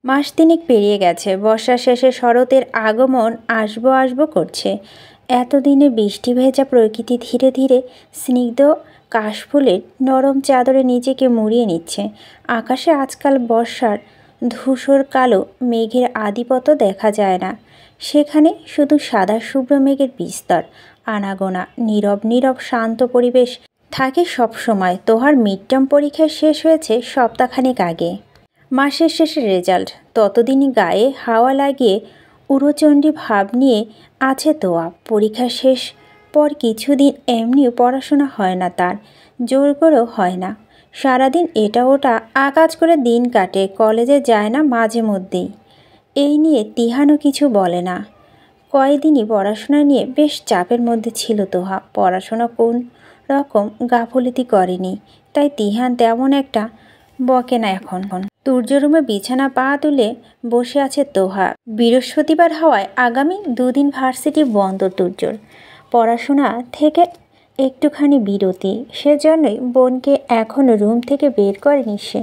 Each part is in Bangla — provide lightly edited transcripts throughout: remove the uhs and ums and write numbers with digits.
মাস তিনেক পেরিয়ে গেছে। বর্ষার শেষে শরতের আগমন আসবো আসবো করছে। এতদিনে বৃষ্টি ভেজা প্রকৃতি ধীরে ধীরে স্নিগ্ধ কাশফুলের নরম চাদরে নিজেকে মুড়িয়ে নিচ্ছে। আকাশে আজকাল বর্ষার ধূসর কালো মেঘের আধিপত্য দেখা যায় না। সেখানে শুধু সাদা শুভ্র মেঘের বিস্তর আনাগোনা, নীরব নীরব শান্ত পরিবেশ থাকে সবসময়। তোহার মিড টার্ম পরীক্ষা শেষ হয়েছে সপ্তাহখানেক আগে। মাসের শেষে রেজাল্ট, ততদিনই গায়ে হাওয়া লাগিয়ে উড়োচণ্ডী ভাব নিয়ে আছে তোয়া। পরীক্ষা শেষ পর কিছুদিন এমনিও পড়াশোনা হয় না তার, জোর করেও হয় না। সারাদিন এটা ওটা আকাজ করে দিন কাটে, কলেজে যায় না মাঝে মধ্যেই। এই নিয়ে তিহানও কিছু বলে না। কয়েকদিনই পড়াশোনা নিয়ে বেশ চাপের মধ্যে ছিল তোহা। পড়াশোনা কোন রকম গাফিলতি করেনি, তাই তিহান তেমন একটা বকে না এখন। তুর্য রুমে বিছানা পা তুলে বসে আছে তোহা। বৃহস্পতিবার হওয়ায় আগামী দুদিন ভার্সিটি বন্ধ তুর্যর। পড়াশোনা থেকে একটুখানি বিরতি, সেজন্যই বোনকে এখন রুম থেকে বের করেনি সে।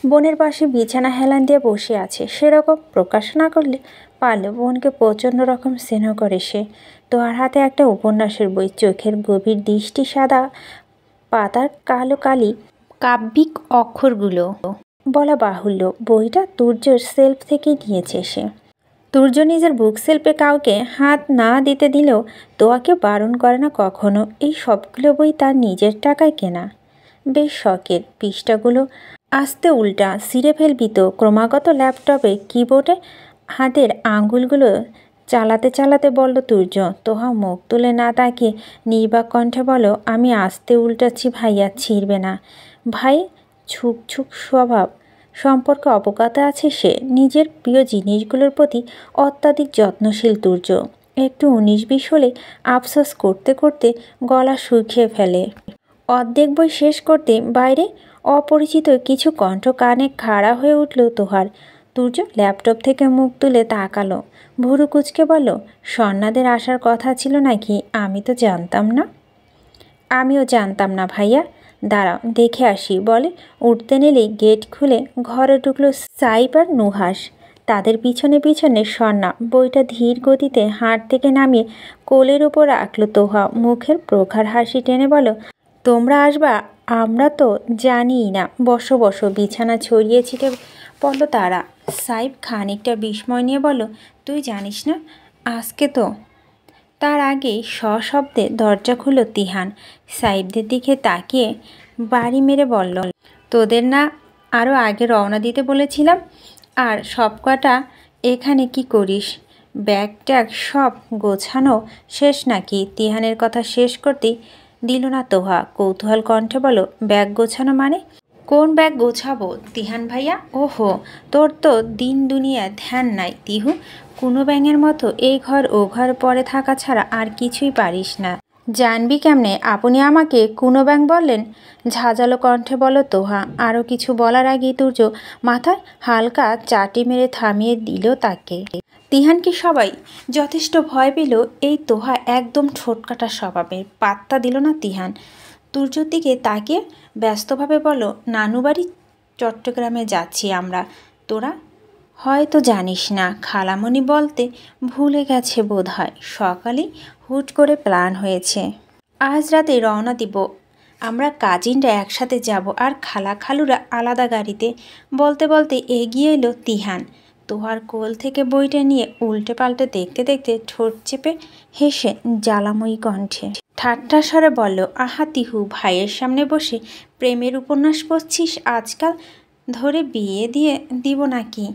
বোনের পাশে বিছানা হেলান দিয়ে বসে আছে। সেরকম প্রকাশ না করলে পারলে বোনকে প্রচণ্ড রকম স্নেহ করে সে। তোহার হাতে একটা উপন্যাসের বই, চোখের গভীর দৃষ্টি, সাদা পাতার কালো কালি কাব্যিক অক্ষরগুলো। বলা বাহুল্য বইটা তুর্যর সেলফ থেকেই নিয়েছে সে। তুর্য নিজের বুক সেলফে কাউকে হাত না দিতে দিলেও তোয়াকে বারণ করে না কখনো। এই সবগুলো বই তার নিজের টাকায় কেনা। বেশ শখের। পৃষ্ঠাগুলো আস্তে উল্টা ছিঁড়ে ফেলবি তো। ক্রমাগত ল্যাপটপে কিবোর্ডে হাতের আঙুলগুলো চালাতে চালাতে বলল তুর্য। তোহা মুখ তুলে না তাকিয়ে নির্বাক কণ্ঠে বলো, আমি আস্তে উল্টাচ্ছি ভাইয়া, ছিঁড়বে না। ভাই ছুক ছুক স্বভাব সম্পর্কে অবগত আছে সে। নিজের প্রিয় জিনিসগুলোর প্রতি অত্যাধিক যত্নশীল তুর্য। একটু 19-20 হলে আফসোস করতে করতে গলা শুকিয়ে ফেলে। অর্ধেক বই শেষ করতে বাইরে অপরিচিত কিছু কণ্ঠ কানে খাড়া হয়ে উঠল তোহার। তুর্য ল্যাপটপ থেকে মুখ তুলে তাকালো, ভুরু কুচকে বলল, স্বর্ণাদের আসার কথা ছিল নাকি? আমি তো জানতাম না। আমিও জানতাম না ভাইয়া, দাঁড়াও দেখে আসি বলে উঠতে নিলেই গেট খুলে ঘরে ঢুকলো সাইব আর নুহাস। তাদের পিছনে পিছনে স্বর্ণা। বইটা ধীর গতিতে হাট থেকে নামিয়ে কোলের উপর রাখলো তোহা। মুখের প্রখার হাসি টেনে বলো, তোমরা আসবা আমরা তো জানিই না, বসো বসো। বিছানা ছড়িয়ে ছিটে পড়ল তারা। সাইব খানিকটা বিস্ময় নিয়ে বলল, তুই জানিস না আজকে তো। তার আগেই সশব্দে দরজা খুলল তিহান। সাইবদের দিকে তাকিয়ে বাড়ি মেরে বলল, তোদের না আরও আগে রওনা দিতে বলেছিলাম? আর সব কটা এখানে কি করিস? ব্যাগ ট্যাগ সব গোছানো শেষ নাকি? তিহানের কথা শেষ করতেই দিল না তোহা। কৌতূহল কণ্ঠে বলো, ব্যাগ গোছানো মানে? কোন ব্যাগ গোছাবো তিহান ভাইয়া? ওহো, তোর তো দিন দুনিয়া ধ্যান নাই তিহু। কোনো ব্যাঙের মতো এই ঘর ও ঘর পরে থাকা ছাড়া আর কিছুই পারিস না। জানবি কেমনে? আপনি আমাকে কুনো ব্যাঙ বললেন? ঝাঁঝালো কণ্ঠে বলো তোহা। আরও কিছু বলার আগেই তুর্য মাথায় হালকা চাটি মেরে থামিয়ে দিল তাকে। তিহানকে সবাই যথেষ্ট ভয় পেল। এই তোহা একদম ঠোঁটকাটা স্বভাবের। পাত্তা দিল না তিহান। তুর্যর দিকে তাকিয়ে ব্যস্তভাবে বলো, নানু বাড়ি চট্টগ্রামে যাচ্ছি আমরা। তোরা হয়তো জানিস না, খালামণি বলতে ভুলে গেছে বোধ হয়। সকালেই হুট করে প্ল্যান হয়েছে, আজ রাতে রওনা দিব আমরা। কাজিনরা একসাথে যাব আর খালা খালুরা আলাদা গাড়িতে। বলতে বলতে এগিয়ে এলো তিহান। তোহার কোল থেকে বইটা নিয়ে উল্টে পাল্টে দেখতে দেখতে ঠোঁট চেপে হেসে জ্বালাময়ী কণ্ঠে ঠাট্টা স্বরে বলল, আহা তিহু, ভাইয়ের সামনে বসে প্রেমের উপন্যাস পড়ছিস? আজকাল ধরে বিয়ে দিয়ে দিব নাকি?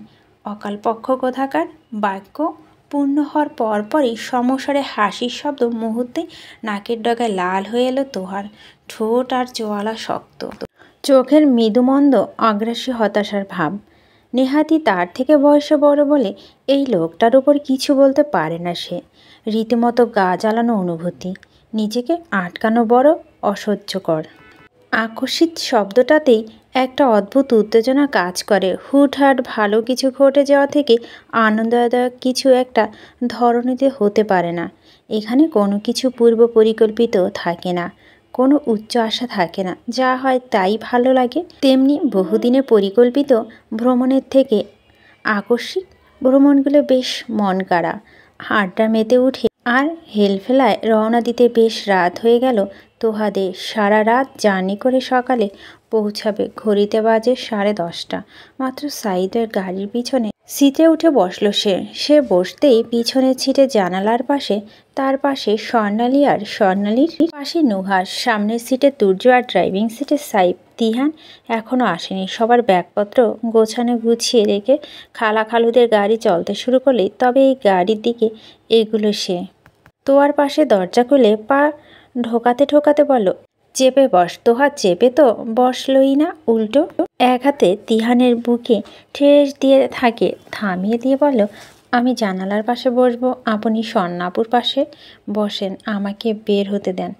অকালপক্ষ কোথাকার। বাক্য পূর্ণ হওয়ার পরপরই সমস্বরে হাসির শব্দ মুহূর্তে নাকের ডগায় লাল হয়ে এলো তোহার। ঠোঁট আর জোয়ালা শক্ত, চোখের মৃদুমন্দ আগ্রাসী হতাশার ভাব। নেহাতি তার থেকে বয়সে বড় বলে এই লোকটার উপর কিছু বলতে পারে না সে। রীতিমতো গা জ্বালানো অনুভূতি, নিজেকে আটকানো বড় অসহ্যকর। আকস্মিক শব্দটাতেই একটা অদ্ভুত উত্তেজনা কাজ করে। হুটহাট ভালো কিছু ঘটে যাওয়া থেকে আনন্দদায়ক কিছু একটা ধরনীতে হতে পারে না। এখানে কোনো কিছু পূর্ব পরিকল্পিত থাকে না, কোনো উচ্চ আশা থাকে না। যা হয় তাই ভালো লাগে। তেমনি বহুদিনে পরিকল্পিত ভ্রমণের থেকে আকস্মিক ভ্রমণগুলো বেশ মন কাড়া। আড্ডা মেতে উঠে আর হেলফেলায় রওনা দিতে বেশ রাত হয়ে গেল তোহাদের। সারা রাত জার্নি করে সকালে পৌঁছাবে। ঘড়িতে বাজে 10:30। মাত্র সাইদের গাড়ির পিছনে সিটে উঠে বসল সে বসতেই পিছনের সিটে জানালার পাশে, তার পাশে স্বর্ণালী আর স্বর্ণালীর পাশে নুহাস, সামনের সিটে তুর্য আর ড্রাইভিং সিটে সাইব। তিহান এখনও আসেনি। সবার ব্যাগপত্র গোছানো গুছিয়ে রেখে খালা খালুদের গাড়ি চলতে শুরু করলেই তবে এই গাড়ির দিকে এগুলো সে। তোয়ার পাশে দরজা খুলে পা ঢোকাতে ঢোকাতে বলল, চেপে বস। তোহা চেপে তো বসলই না, উল্টো এক হাতে তিহানের বুকে ঠেস দিয়ে থাকে থামিয়ে দিয়ে বলল, আমি জানালার পাশে বসবো, আপনি স্বর্ণাপুর পাশে বসেন, আমাকে বের হতে দেন।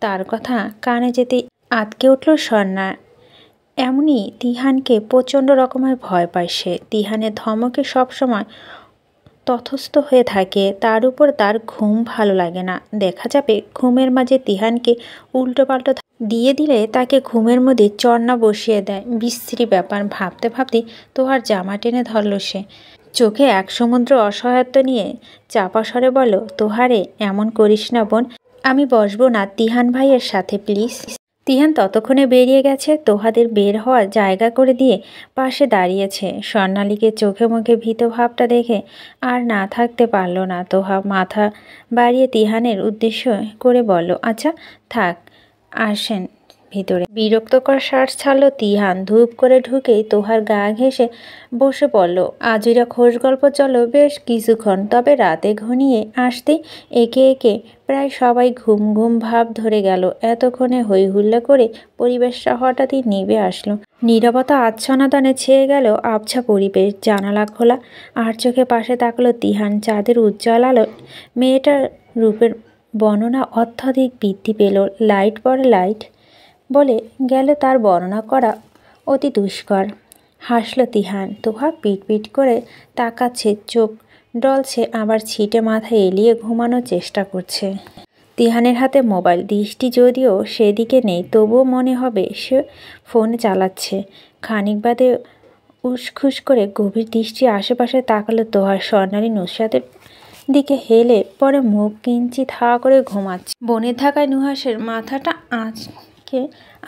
তার কথা কানে যেতেই আটকে উঠল স্বর্ণা। এমনই তিহানকে প্রচণ্ড রকমের ভয় পায় সে। তিহানের ধমকে সবসময় তথস্থ হয়ে থাকে। তার উপর তার ঘুম ভালো লাগে না। দেখা যাবে ঘুমের মাঝে তিহানকে উল্টোপাল্টো দিয়ে দিলে তাকে ঘুমের মধ্যে চড়না বসিয়ে দেয়। বিশ্রী ব্যাপার। ভাবতে ভাবতে তোহার জামা টেনে ধরল সে। চোখে এক সমুদ্র অসহায়ত্ব নিয়ে চাপা স্বরে বলল, তোহারে এমন করিস না বোন, আমি বসবো না তিহান ভাইয়ের সাথে, প্লিজ। তিহান ততক্ষণে বেরিয়ে গেছে। তোহাদের বের হওয়ার জায়গা করে দিয়ে পাশে দাঁড়িয়েছে। স্বর্ণালীকে চোখে মুখে ভীত ভাবটা দেখে আর না থাকতে পারল না। তোহা মাথা বাড়িয়ে তিহানের উদ্দেশ্য করে বলল, আচ্ছা থাক, আসেন ভিতরে। বিরক্তকর শ্বাস ছাড়ল তিহান। ধূপ করে ঢুকেই তোহার গা ঘেঁষে বসে পড়ল। আজইরা খোশ গল্প চলো বেশ কিছুক্ষণ। তবে রাতে ঘনিয়ে আসতেই একে একে প্রায় সবাই ঘুম ঘুম ভাব ধরে গেল। এতক্ষণে হই হুল্লা করে পরিবেশটা হঠাৎই নিভে আসলো। নীরবতা আচ্ছন্নতানে ছেয়ে গেল আবছা পরিবেশ। জানালা খোলা, আর চোখে পাশে তাকলো তিহান। চাঁদের উজ্জ্বল আলো মেয়েটার রূপের বর্ণনা অত্যধিক বৃদ্ধি পেল। লাইট পরে লাইট বলে গেলে তার বর্ণনা করা অতি দুষ্কর। হাসল তিহান। তোহা পিট পিট করে তাকাচ্ছে, চোখ ডলছে, আবার ছিটে মাথায় এলিয়ে ঘুমানোর চেষ্টা করছে। তিহানের হাতে মোবাইল। দৃষ্টি যদিও সেদিকে নেই, তবুও মনে হবে সে ফোন চালাচ্ছে। খানিক বাদে উসখুস করে গভীর দৃষ্টি আশেপাশে তাকালো তোহার। স্বর্ণালী নুসরাতের দিকে হেলে পরে মুখ কিঞ্চিত হাওয়া করে ঘুমাচ্ছে। বনের ধাকায় নুহাসের মাথাটা আঁচকে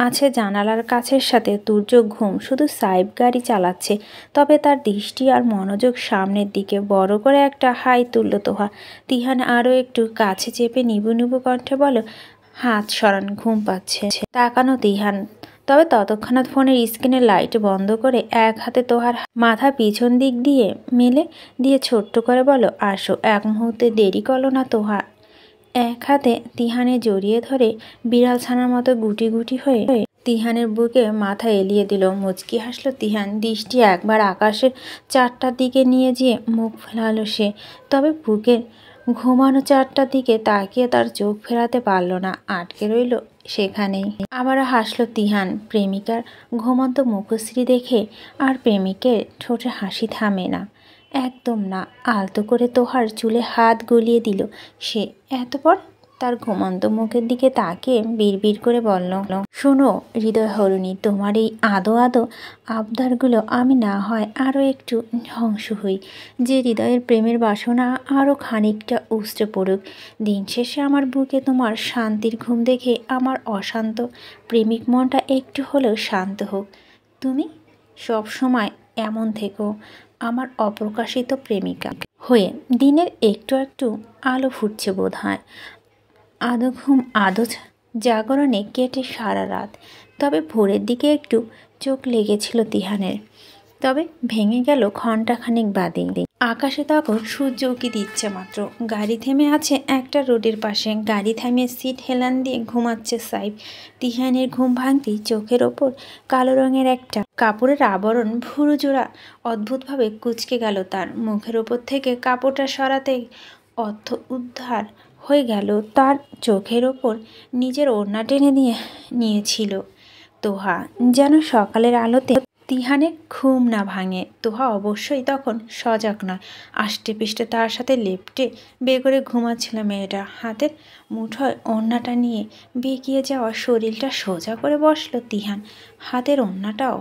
আছে জানালার কাছের সাথে। তুর্য ঘুম। শুধু সাইব গাড়ি চালাচ্ছে। তবে তার দৃষ্টি আর মনোযোগ সামনের দিকে। বড় করে একটা হাই তুলল তোহা। তিহান আরও একটু কাছে চেপে নিবু নিবু কণ্ঠে বলো, হাত সরান, ঘুম পাচ্ছে। তাকানো তিহান। তবে ততক্ষণাৎ ফোনের স্ক্রিনের লাইট বন্ধ করে এক হাতে তোহার মাথা পিছন দিক দিয়ে মেলে দিয়ে ছোট্ট করে বলো, আসো, এক মুহূর্তে দেরি করলো না তোহা। এক হাতে তিহানে জড়িয়ে ধরে বিড়াল ছানার মতো গুটি গুটি হয়ে তিহানের বুকে মাথা এলিয়ে দিল। মুচকি হাসল তিহান। দৃষ্টি একবার আকাশের চারটার দিকে নিয়ে যেয়ে মুখ ফেরালো সে। তবে বুকের ঘুমানো চারটার দিকে তাকিয়ে তার চোখ ফেরাতে পারল না, আটকে রইল সেখানেই। আবারও হাসল তিহান প্রেমিকার ঘুমন্ত মুখশ্রী দেখে। আর প্রেমিকের ঠোঁটে হাসি থামে না, একদম না। আলতো করে তোহার চুলে হাত গলিয়ে দিল সে। এতপর তার ঘুমন্ত মুখের দিকে তাকিয়ে বিড়বিড় করে বলল, শোনো হৃদয় হরণী, তোমার এই আদো আদো আবদারগুলো আমি না হয় আরও একটু ধ্বংস হই। যে হৃদয়ের প্রেমের বাসনা আরও খানিকটা উস্ত্রে পড়ুক। দিন শেষে আমার বুকে তোমার শান্তির ঘুম দেখে আমার অশান্ত প্রেমিক মনটা একটু হলেও শান্ত হোক। তুমি সব সময় এমন থেকো আমার অপ্রকাশিত প্রেমিকা হয়ে। দিনের একটু একটু আলো ফুটছে বোধ হয়। আদো ঘুম আদো জাগরণে কেটে সারা রাত। তবে ভোরের দিকে একটু চোখ লেগেছিল তিহানের, তবে ভেঙে গেল ঘণ্টাখানেক বাদে। আকাশে তখন সূর্য উঁকি দিচ্ছে মাত্র। গাড়ি থেমে আছে একটা রোডের পাশে। গাড়ি থামিয়ে সিট হেলান দিয়ে ঘুমাচ্ছে সাইব। তিহানের ঘুম ভাঙতেই চোখের ওপর কালো রঙের একটা কাপড়ের আবরণ ভুরু জোড়া অদ্ভুতভাবে কুঁচকে গেল তার। মুখের ওপর থেকে কাপড়টা সরাতে অর্থ উদ্ধার হয়ে গেল তার। চোখের ওপর নিজের ওড়না টেনে নিয়েছিল তোহা, যেন সকালের আলোতে তিহানের ঘুম না ভাঙে। তোহা অবশ্যই তখন সজাগ নয়। আষ্টে পিষ্টে তার সাথে লেপ্টে বেগরে ঘুমাচ্ছিল মেয়েটা। হাতের মুঠোয় ওড়নাটা নিয়ে বেঁকিয়ে যাওয়া শরীরটা সোজা করে বসলো তিহান। হাতের ওড়নাটাও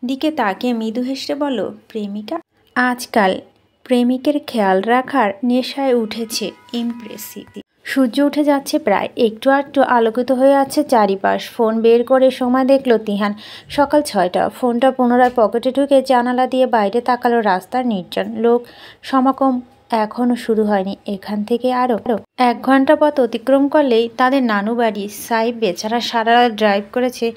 দিকে তাকিয়ে মৃদু হেসে বলল, প্রেমিকা আজকাল প্রেমিকের খেয়াল রাখার নেশায় উঠেছে ইমপ্রেসিভ। সূর্য উঠে যাচ্ছে প্রায়, একটু আধটু আলোকিত হয়ে আছে চারিপাশ। ফোন বের করে সময় দেখল তিহান। সকাল 6টা। ফোনটা পুনরায় পকেটে ঢুকে জানালা দিয়ে বাইরে তাকালো। রাস্তার নির্জন, লোক সমাগম এখনও শুরু হয়নি। এখান থেকে আরও 1 ঘন্টা পথ অতিক্রম করলেই তাদের নানু বাড়ি। সাইব বেচারা সারা রাত ড্রাইভ করেছে,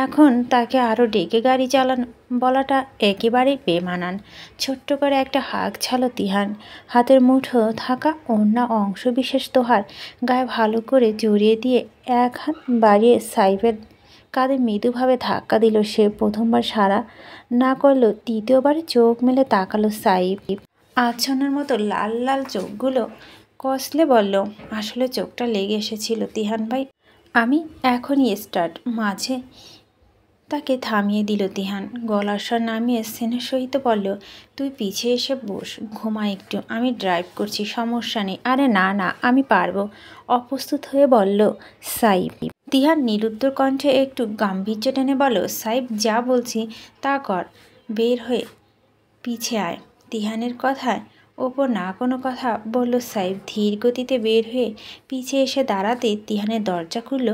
এখন তাকে আরও ডেকে গাড়ি চালান বলাটা একেবারেই বেমানান। ছোট্ট করে একটা হাঁক ছাড়ল তিহান। হাতের মুঠো থাকা ওড়না অংশবিশেষ তোহার গায়ে ভালো করে জড়িয়ে দিয়ে এক হাত বাড়িয়ে সাইবের কাঁধে মৃদুভাবে ধাক্কা দিল সে। প্রথমবার সাড়া না করল, দ্বিতীয়বারে চোখ মেলে তাকালো সাইব। আচ্ছন্নের মতো লাল লাল চোখগুলো কষলে বলল, আসলে চোখটা লেগে এসেছিল তিহান ভাই, আমি এখনই স্টার্ট। মাঝে তাকে থামিয়ে দিল তিহান। গলার স্বর নামিয়ে স্নেহের সহিত বলল, তুই পিছিয়ে এসে বস, ঘুমা একটু, আমি ড্রাইভ করছি, সমস্যা নেই। আরে না না, আমি পারবো, অপ্রস্তুত হয়ে বলল সাইব। তিহান নিরুত্তর কণ্ঠে একটু গাম্ভীর্য টেনে বলল, সাইব যা বলছি তা কর, বের হয়ে পিছে আয়। তিহানের কথায় ওপর না কোনো কথা বলল সাইব। ধীর গতিতে বের হয়ে পিছে এসে দাঁড়াতে তিহানের দরজা খুলল।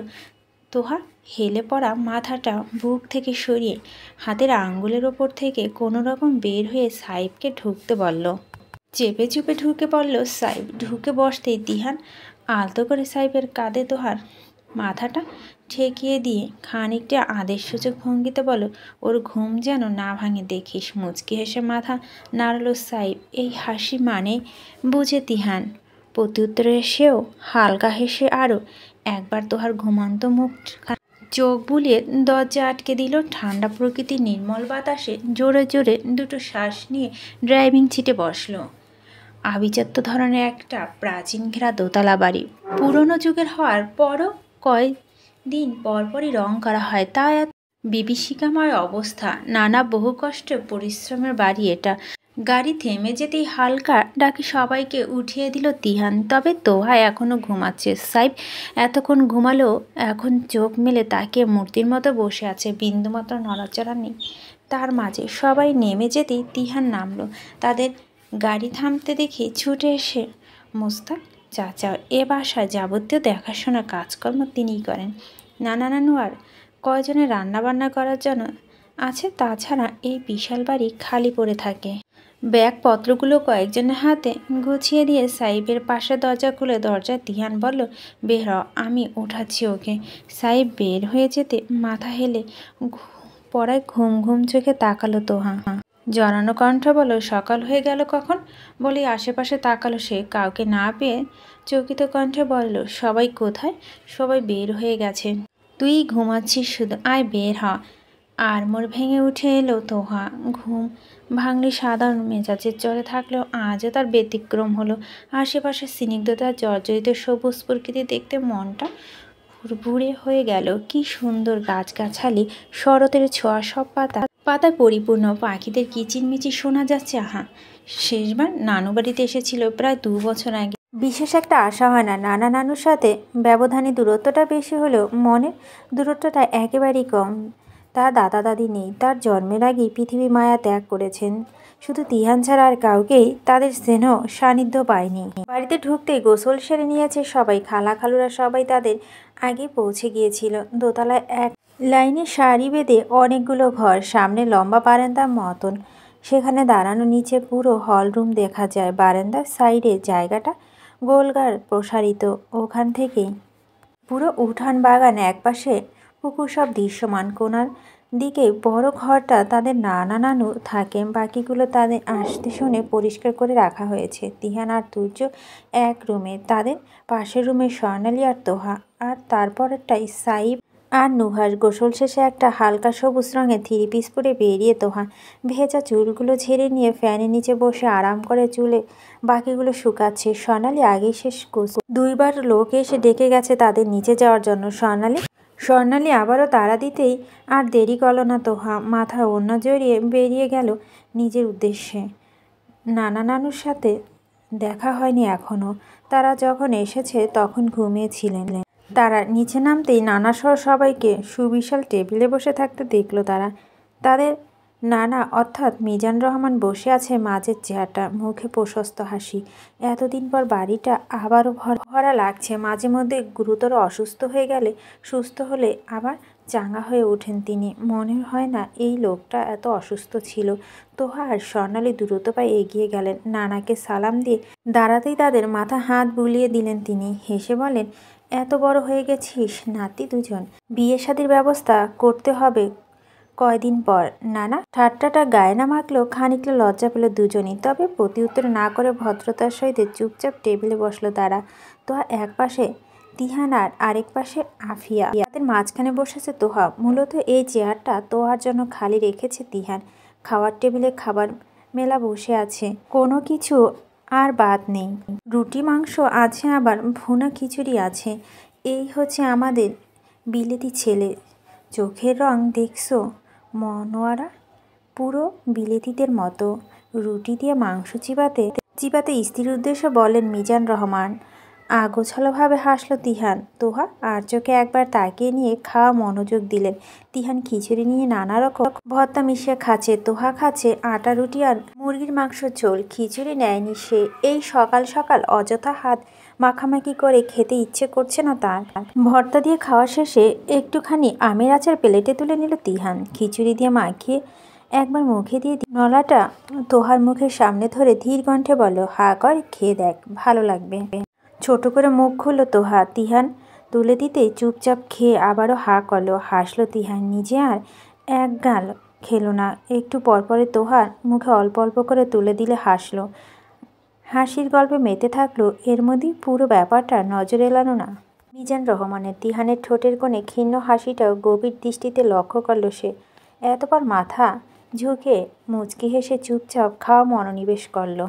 তোহা হেলে পড়া মাথাটা বুক থেকে সরিয়ে হাতের আঙ্গুলের ওপর থেকে কোনো রকম বের হয়ে সাইবকে ঢুকতে বলল। চেপে চুপে ঢুকে পড়ল সাইব। ঢুকে বসতেই তিহান আলতো করে সাইবের কাঁধে তোহার মাথাটা ঠেকিয়ে দিয়ে খানিকটা আদেশসূচক ভঙ্গিতে বলল, ওর ঘুম যেন না ভাঙে দেখিস। মুচকি হেসে মাথা নাড়ল সাইব। এই হাসি মানে বুঝে তিহান। প্রত্যুত্তরে সেও হালকা হেসে আরও একবার তোহার ঘুমন্ত মুখ চোখ বুলিয়ে দরজা আটকে দিল। ঠান্ডা প্রকৃতির নির্মল বাতাসে জোরে জোরে দুটো শ্বাস নিয়ে ড্রাইভিং সিটে বসল। আভিজাত্য ধরনের একটা প্রাচীন ঘেরা দোতলা বাড়ি। পুরনো যুগের হওয়ার পরও কয়েকদিন পরপরই রং করা হয়, তা এত বিভীষিকাময় অবস্থা। নানা বহু কষ্ট পরিশ্রমের বাড়ি এটা। গাড়ি থেমে যেতেই হালকা ডাকে সবাইকে উঠিয়ে দিল তিহান। তবে তোহা এখনও ঘুমাচ্ছে। সাইব এতক্ষণ ঘুমালেও এখন চোখ মেলে তাকিয়ে মূর্তির মতো বসে আছে, বিন্দুমাত্র নড়াচড়া নেই তার মাঝে। সবাই নেমে যেতেই তিহান নামলো। তাদের গাড়ি থামতে দেখে ছুটে এসে, মোস্তাক চাচা এ বাসায় যাবতীয় দেখাশোনা কাজকর্ম তিনিই করেন। নানা নানু আর কয়জনের রান্নাবান্না করার জন্য আছে, তাছাড়া এই বিশাল বাড়ি খালি পড়ে থাকে। ব্যাগপত্রগুলো কয়েকজনের হাতে গুছিয়ে দিয়ে সাইবের পাশে দরজা খুলে দরজায় তিহান বলল, বের হ, আমি উঠাচ্ছি ওকে। সাইব বের হয়ে যেতে মাথা হেলে পড়ায় ঘুম ঘুম চোখে তাকালো তোহা। জড়ানো কণ্ঠ বলল, সকাল হয়ে গেল কখন? বলে আশেপাশে তাকালো সে। কাউকে না পেয়ে চকিত কণ্ঠে বলল, সবাই কোথায়? সবাই বের হয়ে গেছে, তুই ঘুমাচ্ছিস শুধু, আয় বের হ। আড়মোড় ভেঙে উঠে এলো তোহা। ঘুম ভাঙলে সাধারণ মেজাজের চলে থাকলেও আজও তার ব্যতিক্রম হলো। আশেপাশে স্নিগ্ধতা জর্জরিত সবুজ প্রকৃতি দেখতে মনটা ভুরভুরে হয়ে গেল। কি সুন্দর গাছগাছালি, শরতের ছোঁয়া, সব পাতায় পরিপূর্ণ। পাখিদের কিচিরমিচির শোনা যাচ্ছে। আহা, শেষবার নানু বাড়িতে এসেছিল প্রায় 2 বছর আগে। বিশেষ একটা আশা হয় না। নানা নানুর সাথে ব্যবধানে দূরত্বটা বেশি হলেও মনের দূরত্বটা একেবারেই কম। তার দাদা দাদি নেই, তার জন্মের আগেই পৃথিবী মায়া ত্যাগ করেছেন। শুধু তিহান ছাড়া আর কাউকেই তাদের স্নেহ সান্নিধ্য পায়নি। বাড়িতে ঢুকতেই গোসল সেরে নিয়েছে সবাই। খালা খালুরা সবাই তাদের আগে পৌঁছে গিয়েছিল। দোতলায় এক লাইনে সারি বেঁধে অনেকগুলো ঘর, সামনে লম্বা বারান্দার মতন, সেখানে দাঁড়ানো। নিচে পুরো হলরুম দেখা যায়। বারান্দার সাইডে জায়গাটা গোলগার প্রসারিত, ওখান থেকেই পুরো উঠান, বাগান, একপাশে পুকুর সব দৃশ্যমান। কোনার দিকে বড় ঘরটা তাদের নানা নানু থাকেন, বাকিগুলো তাদের আসতে শুনে পরিষ্কার করে রাখা হয়েছে। তিহান আর তুর্য এক রুমে, তাদের পাশের রুমে স্বর্ণালী আর তোহা, আর তারপরেরটাই সাইব আর নুহাস। গোসল শেষে একটা হালকা সবুজ রঙের 3 পিস পরে বেরিয়ে তোহা ভেজা চুলগুলো ঝেড়ে নিয়ে ফ্যানের নিচে বসে আরাম করে চুলে বাকিগুলো শুকাচ্ছে। স্বর্ণালী আগেই শেষ গোসল। 2বার লোক এসে ডেকে গেছে তাদের নিচে যাওয়ার জন্য। স্বর্ণালী আবারও তাড়া দিতেই আর দেরি করল না তোহা। মাথা ওড়না জড়িয়ে বেরিয়ে গেল নিজের উদ্দেশ্যে। নানা নানুর সাথে দেখা হয়নি এখনও। তারা যখন এসেছে তখন ঘুমিয়েছিলেন। তারা নিচে নামতেই নানাসহ সবাইকে সুবিশাল টেবিলে বসে থাকতে দেখল তারা। তাদের নানা অর্থাৎ মিজান রহমান বসে আছে মাঝের চেয়ারটা, মুখে প্রশস্ত হাসি। এতদিন পর বাড়িটা আবারও ভরা লাগছে। মাঝে মধ্যে গুরুতর অসুস্থ হয়ে গেলে, সুস্থ হলে আবার চাঙ্গা হয়ে ওঠেন তিনি। মনে হয় না এই লোকটা এত অসুস্থ ছিল। তোহা আর স্বর্ণালী দ্রুত পায়ে এগিয়ে গেলেন। নানাকে সালাম দিয়ে দাঁড়াতেই তাদের মাথা হাত বুলিয়ে দিলেন তিনি। হেসে বলেন, এত বড় হয়ে গেছিস নাতি দুজন, বিয়ে শাদির ব্যবস্থা করতে হবে কয়দিন পর। নানা ঠাট্টাটা গায়ে না মাখলেও খানিকটা লজ্জা পেল দুজনই। তবে প্রতিউত্তর না করে ভদ্রতার সহিত চুপচাপ টেবিলে বসলো তারা। তোহা এক পাশে, তিহান আর আরেক পাশে আফিয়া। তাদের মাঝখানে বসেছে তোহা। মূলত এই চেয়ারটা তোহার জন্য খালি রেখেছে তিহান। খাওয়ার টেবিলে খাবার মেলা বসে আছে, কোনো কিছু আর বাদ নেই। রুটি মাংস আছে, আবার ভুনা খিচুড়ি আছে। এই হচ্ছে আমাদের বিলেতি ছেলে। চোখের রং দেখছো মনোয়ারা, পুরো বিলেতিদের মতো। রুটি দিয়ে মাংস চিবাতে চিবাতে স্ত্রীর উদ্দেশ্যে বলেন মিজান রহমান। আগোছালোভাবে হাসল তিহান। তোহা আর চোখে একবার তাকিয়ে নিয়ে খাওয়া মনোযোগ দিলেন। তিহান খিচুড়ি নিয়ে নানা রকম ভর্তা মিশিয়ে খাচ্ছে। তোহা খাচ্ছে আটা রুটি আর মুরগির মাংস ঝোল। খিচুড়ি নেয়নি সে। এই সকাল সকাল অযথা হাত মাখামাখি করে খেতে ইচ্ছে করছে না তার। ভর্তা দিয়ে খাওয়া শেষে একটুখানি আমের আচার প্লেটে তুলে নিল তিহান। খিচুড়ি দিয়ে মাখিয়ে একবার মুখে দিয়ে নলাটা তোহার মুখের সামনে ধরে ধীর কণ্ঠে বলল, হা কর, খেয়ে দেখ, ভালো লাগবে। ছোট করে মুখ খুলল তোহা। তিহান তুলে দিতে চুপচাপ খেয়ে আবারও হা করলো। হাসলো তিহান। নিজে আর এক গাল খেলো না। একটু পরপরে তোহার মুখে অল্প অল্প করে তুলে দিলে হাসলো। হাসির গল্পে মেতে থাকলো। এর মধ্যেই পুরো ব্যাপারটা নজর এলানো না মিজান রহমানের। তিহানের ঠোঁটের কোণে ক্ষীণ হাসিটাও গভীর দৃষ্টিতে লক্ষ্য করলো সে। এতবার মাথা ঝুঁকে মুচকি হেসে চুপচাপ খাওয়া মনোনিবেশ করলো।